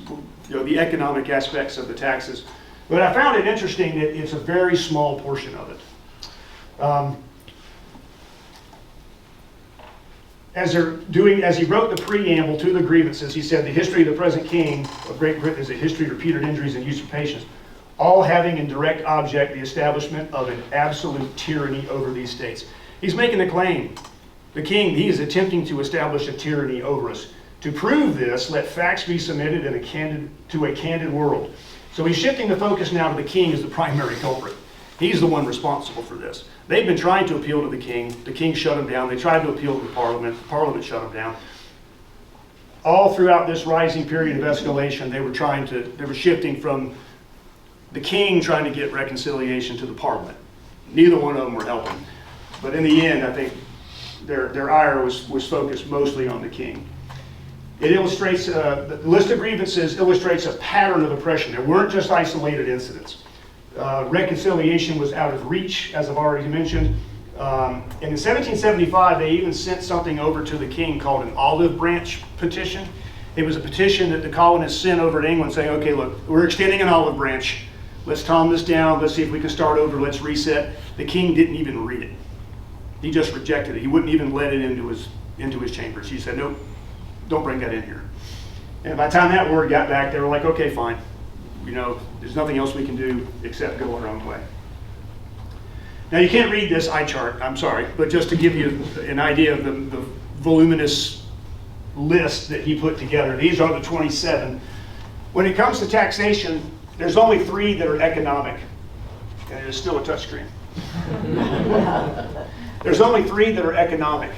the economic aspects of the taxes. But I found it interesting that it's a very small portion of it. As he wrote the preamble to the grievances, he said, the history of the present king of Great Britain is a history of repeated injuries and usurpations, all having in direct object the establishment of an absolute tyranny over these states. He's making a claim. The king, he is attempting to establish a tyranny over us. To prove this, let facts be submitted to a candid world. So he's shifting the focus now to the king as the primary culprit. He's the one responsible for this. They've been trying to appeal to the king shut them down. They tried to appeal to the parliament shut them down. All throughout this rising period of escalation, they were shifting from the king trying to get reconciliation to the parliament. Neither one of them were helping. But in the end, I think their ire was focused mostly on the king. It illustrates, the list of grievances illustrates a pattern of oppression. There weren't just isolated incidents. Reconciliation was out of reach, as I've already mentioned. And in 1775, they even sent something over to the king called an olive branch petition. It was a petition that the colonists sent over to England saying, okay, look, we're extending an olive branch. Let's calm this down. Let's see if we can start over. Let's reset. The king didn't even read it. He just rejected it. He wouldn't even let it into his chambers. He said, nope, don't bring that in here. And by the time that word got back, they were like, okay, fine. There's nothing else we can do except go our own way. Now, you can't read this eye chart, I'm sorry, but just to give you an idea of the voluminous list that he put together, these are the 27. When it comes to taxation, there's only 3 that are economic, and it is still a touchscreen. There's only 3 that are economic.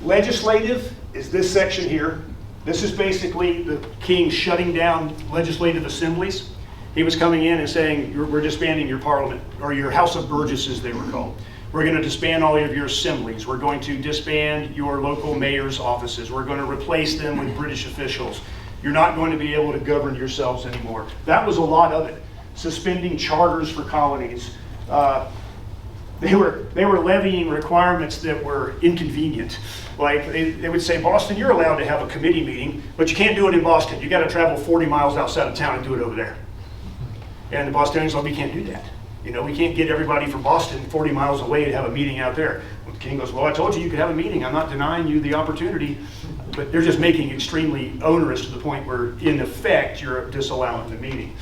Legislative is this section here. This is basically the king shutting down legislative assemblies. He was coming in and saying, we're disbanding your parliament, or your House of Burgesses, they were called. We're going to disband all of your assemblies. We're going to disband your local mayor's offices. We're going to replace them with British officials. You're not going to be able to govern yourselves anymore. That was a lot of it. Suspending charters for colonies. They were levying requirements that were inconvenient. Like they would say, Boston, you're allowed to have a committee meeting, but you can't do it in Boston. You got to travel 40 miles outside of town and do it over there. And the Bostonians said, we can't do that. We can't get everybody from Boston 40 miles away to have a meeting out there. Well, the king goes, well, I told you could have a meeting. I'm not denying you the opportunity, but they're just making it extremely onerous to the point where, in effect, you're disallowing the meeting.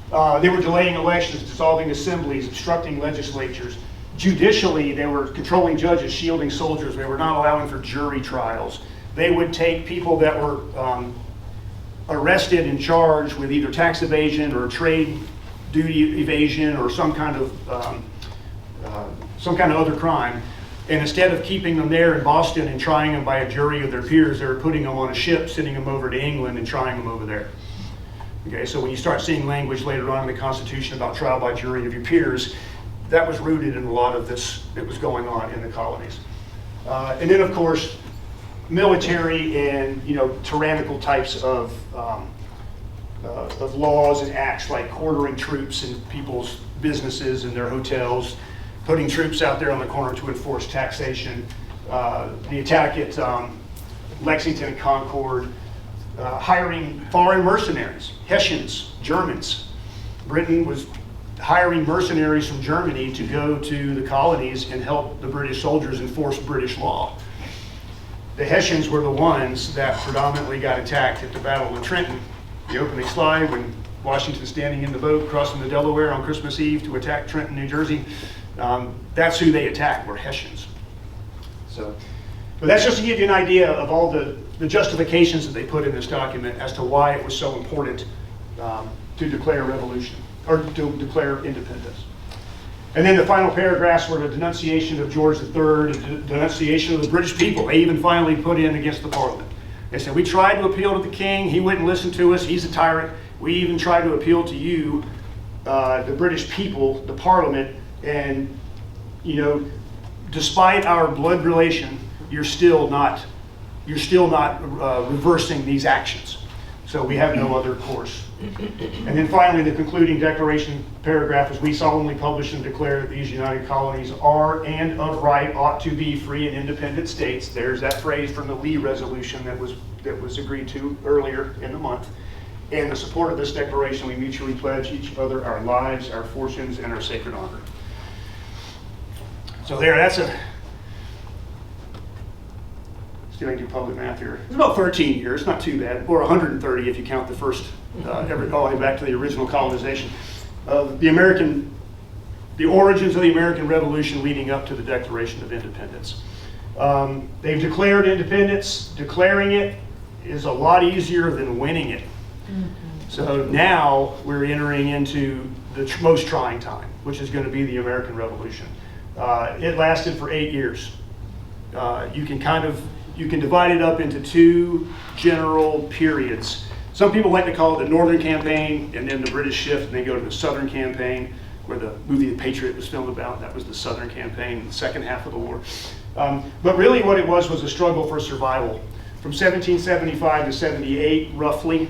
They were delaying elections, dissolving assemblies, obstructing legislatures. Judicially, they were controlling judges, shielding soldiers. They were not allowing for jury trials. They would take people that were arrested and charged with either tax evasion or trade duty evasion or some kind of other crime. And instead of keeping them there in Boston and trying them by a jury of their peers, they were putting them on a ship, sending them over to England and trying them over there. Okay, so when you start seeing language later on in the Constitution about trial by jury of your peers, that was rooted in a lot of this that was going on in the colonies. And then, of course, military and tyrannical types of laws and acts, like quartering troops in people's businesses and their hotels, putting troops out there on the corner to enforce taxation, the attack at Lexington and Concord, hiring foreign mercenaries, Hessians, Germans. Britain was hiring mercenaries from Germany to go to the colonies and help the British soldiers enforce British law. The Hessians were the ones that predominantly got attacked at the Battle of Trenton. The opening slide, when Washington's standing in the boat crossing the Delaware on Christmas Eve to attack Trenton, New Jersey, that's who they attacked, were Hessians. So, but that's just to give you an idea of all the justifications that they put in this document as to why it was so important to declare revolution, or to declare independence. And then the final paragraphs were a denunciation of George III, a denunciation of the British people. They even finally put in against the Parliament. They said, we tried to appeal to the king, he wouldn't listen to us, he's a tyrant. We even tried to appeal to you, the British people, the Parliament, and, you know, despite our blood relation, you're still not reversing these actions. So we have no other course. And then finally, the concluding declaration paragraph is, we solemnly publish and declare that these united colonies are and of right ought to be free and independent states. There's that phrase from the Lee resolution that was agreed to earlier in the month. In the support of this declaration, we mutually pledge each other our lives, our fortunes, and our sacred honor. So there, that's a, see if I can do public math here. It's about 13 years, not too bad, or 130 if you count the first, all the way back to the original colonization of the origins of the American Revolution leading up to the Declaration of Independence. They've declared independence. Declaring it is a lot easier than winning it. So now we're entering into the most trying time, which is going to be the American Revolution. It lasted for 8 years. You can divide it up into two general periods. Some people like to call it the Northern Campaign, and then the British shift, and they go to the Southern Campaign, where the movie The Patriot was filmed about. That was the Southern Campaign, the second half of the war. But really what it was a struggle for survival. From 1775 to 78, roughly,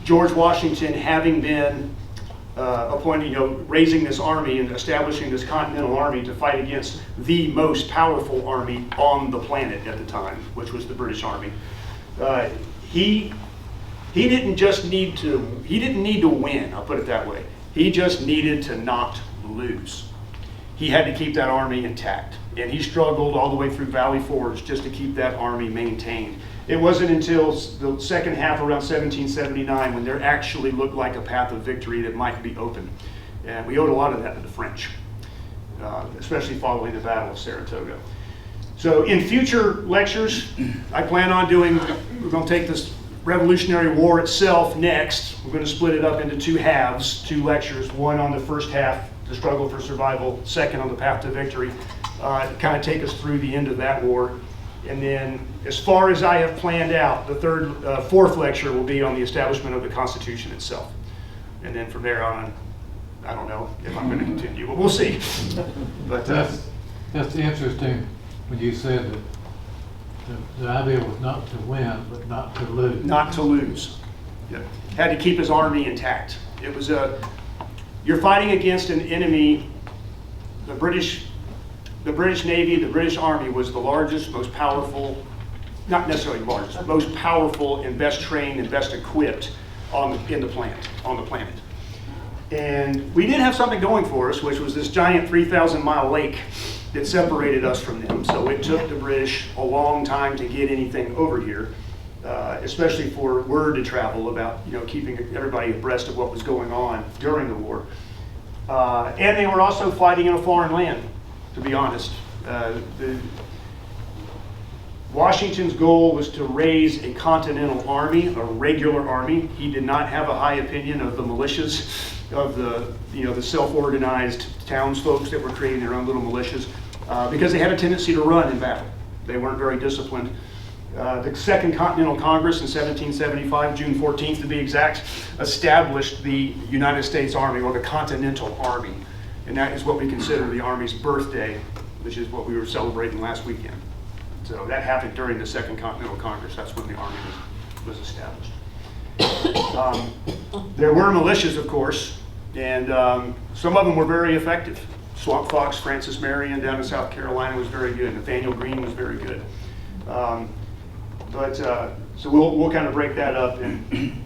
George Washington, having been appointed, raising this army and establishing this Continental Army to fight against the most powerful army on the planet at the time, which was the British Army. He didn't need to win, I'll put it that way. He just needed to not lose. He had to keep that army intact, and he struggled all the way through Valley Forge just to keep that army maintained. It wasn't until the second half, around 1779, when there actually looked like a path of victory that might be open. And we owed a lot of that to the French, especially following the Battle of Saratoga. So in future lectures, I plan on we're going to take this Revolutionary War itself next. We're going to split it up into two halves, two lectures, one on the first half, the struggle for survival, second on the path to victory, kind of take us through the end of that war. And then, as far as I have planned out, the fourth lecture will be on the establishment of the Constitution itself. And then from there on, I don't know if I'm going to continue, but we'll see. But that's interesting when you said that the idea was not to win, but not to lose. Not to lose. Yeah. Had to keep his army intact. It was you're fighting against an enemy. The British Navy, the British Army was the largest, most powerful, not necessarily largest, most powerful and best trained and best equipped on the planet. And we did have something going for us, which was this giant 3,000-mile lake that separated us from them. So it took the British a long time to get anything over here, especially for word to travel about keeping everybody abreast of what was going on during the war. And they were also fighting in a foreign land. To be honest, Washington's goal was to raise a continental army, a regular army. He did not have a high opinion of the militias, of the self-organized townsfolk that were creating their own little militias, because they had a tendency to run in battle. They weren't very disciplined. The Second Continental Congress in 1775, June 14th to be exact, established the United States Army, or the Continental Army. And that is what we consider the Army's birthday, which is what we were celebrating last weekend. So that happened during the Second Continental Congress. That's when the Army was established. There were militias, of course, and some of them were very effective. Swamp Fox, Francis Marion down in South Carolina was very good. Nathaniel Greene was very good. So we'll kind of break that up and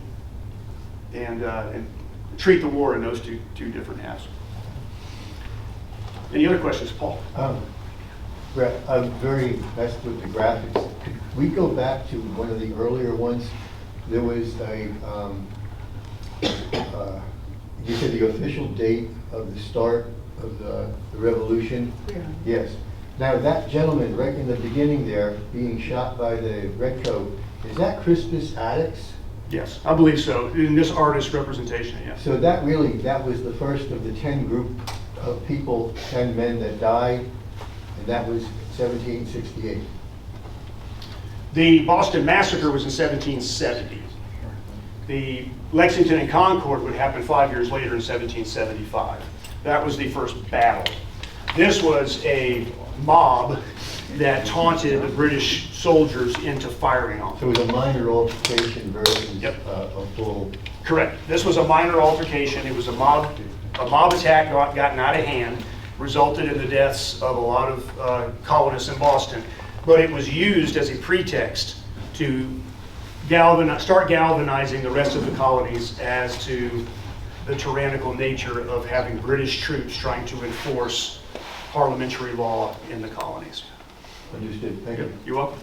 treat the war in those two different halves. Any other questions, Paul? I'm very impressed with the graphics. Could we go back to one of the earlier ones? There was you said the official date of the start of the revolution? Yeah. Yes. Now, that gentleman right in the beginning there, being shot by the redcoat, is that Crispus Attucks? Yes, I believe so, in this artist representation, yes. So that was the first of the 10 group of people, 10 men that died, and that was 1768. The Boston Massacre was in 1770. The Lexington and Concord would happen 5 years later in 1775. That was the first battle. This was a mob that taunted the British soldiers into firing on So them. it was a minor altercation versus Yep. a full. Correct. This was a minor altercation. It was a mob attack gotten out of hand, resulted in the deaths of a lot of colonists in Boston. But it was used as a pretext to start galvanizing the rest of the colonies as to the tyrannical nature of having British troops trying to enforce parliamentary law in the colonies. Understood. Thank you. You're welcome.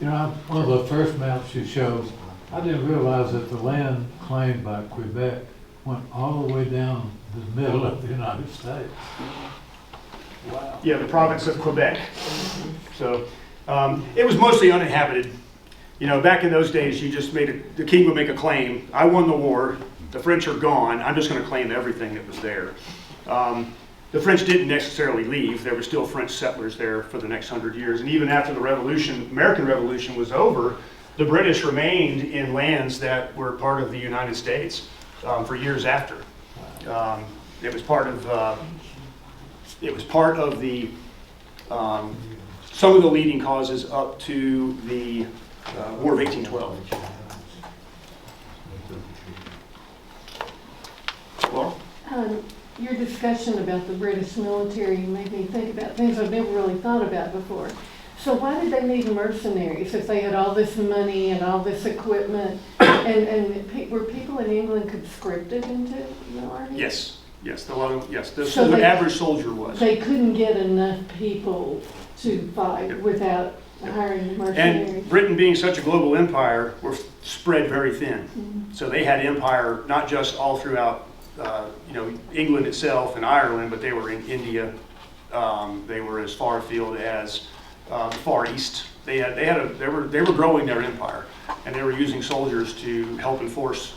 You know, one of the first maps you showed, I didn't realize that the land claimed by Quebec went all the way down the middle of the United States. Wow. Yeah, the province of Quebec. So it was mostly uninhabited. You know, back in those days, the king would make a claim. I won the war. The French are gone. I'm just going to claim everything that was there. The French didn't necessarily leave. There were still French settlers there for the next 100 years. And even after the Revolution, American Revolution was over, the British remained in lands that were part of the United States for years after. It was part of the some of the leading causes up to the War of 1812. Laura? Your discussion about the British military made me think about things I've never really thought about before. So why did they need mercenaries if they had all this money and all this equipment? Were people in England conscripted into the army? Yes. Yes. The So they- average soldier was. They couldn't get enough people to fight without hiring mercenaries. And Britain being such a global empire, were spread very thin. So they had empire not just all throughout England itself and Ireland, but they were in India. They were as far afield as the Far East. They were growing their empire, and they were using soldiers to help enforce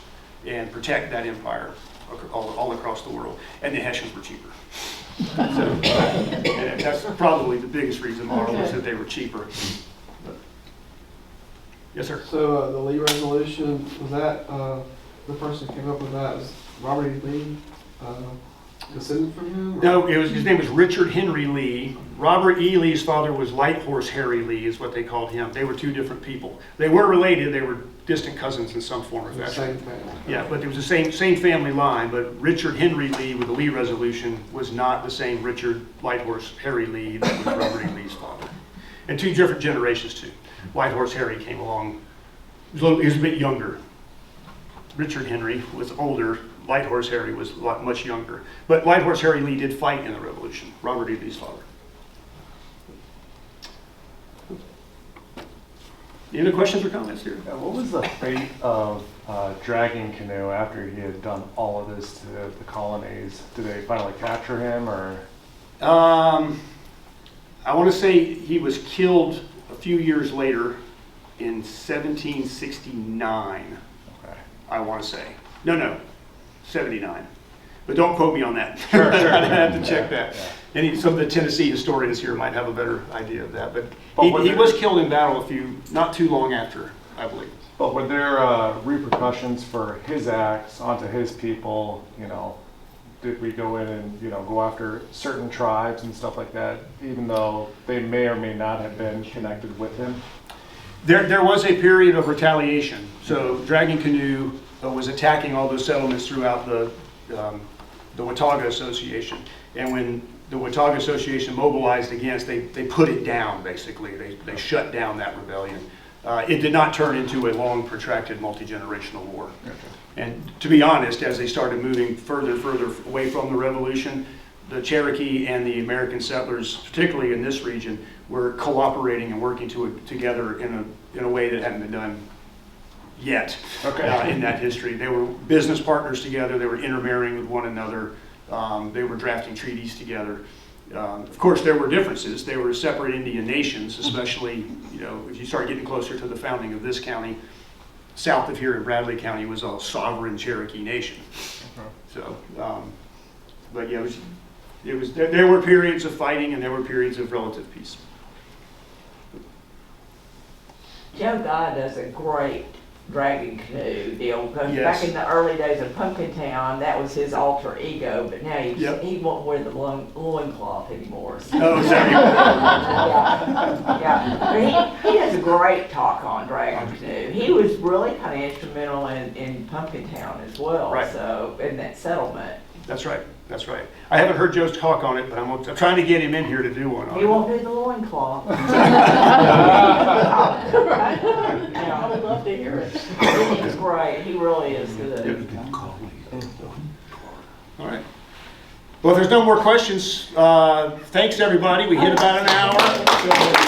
and protect that empire all across the world. And the Hessians were cheaper. So and that's probably the biggest reason, Laura, was that they were cheaper. But, yes, sir. So the Lee resolution, was that, the person who came up with that was Robert E. Lee, descended from him? No, his name was Richard Henry Lee. Robert E. Lee's father was Light Horse Harry Lee, is what they called him. They were two different people. They were related. They were distant cousins in some form or The fashion. same family. Yeah, but it was the same family line. But Richard Henry Lee with the Lee Resolution was not the same Richard Light Horse Harry Lee that was Robert E. Lee's father. And two different generations too. Light Horse Harry came along. He was a bit younger. Richard Henry was older. Light Horse Harry was much younger. But Light Horse Harry Lee did fight in the Revolution, Robert E. Lee's father. Any other questions or comments here? What was the fate of Dragging Canoe after he had done all of this to the colonies? Did they finally capture him, or? I want to say he was killed a few years later in 1769, Okay. I want to say. No, 79. But don't quote me on that. Sure. I'd have to check Yeah, that. yeah. Some of the Tennessee historians here might have a better idea of that. But But he was killed in battle not too long after, I believe. But were there repercussions for his acts onto his people? Did we go in and go after certain tribes and stuff like that, even though they may or may not have been connected with him? There was a period of retaliation. So Dragging Canoe was attacking all those settlements throughout the Watauga Association. And when the Watauga Association mobilized against, they put it down, basically. They shut down that rebellion. It did not turn into a long, protracted, multi-generational war. Okay. And to be honest, as they started moving further away from the revolution, the Cherokee and the American settlers, particularly in this region, were cooperating and working together in a way that hadn't been done yet in that history. They were business partners together. They were intermarrying with one another. They were drafting treaties together. Of course, there were differences. They were separate Indian nations, especially, if you start getting closer to the founding of this county. South of here in Bradley County was a sovereign Cherokee nation. So, but yeah, there were periods of fighting and there were periods of relative peace. Joe Guy does a great dragon canoe deal, because Yes. back in the early days of Pumpkin Town, that was his alter ego, but now he won't wear the loincloth anymore. So. Oh, sorry. Yeah. But he does a great talk on dragon canoe. He was really kind of instrumental in Pumpkin Town as well, Right. so in that settlement. That's right. That's right. I haven't heard Joe's talk on it, but I'm trying to get him in here to do one on He it. won't do the loincloth. I would love to hear it. He's great. He really is good. All right. Well, if there's no more questions, thanks everybody. We hit about an hour.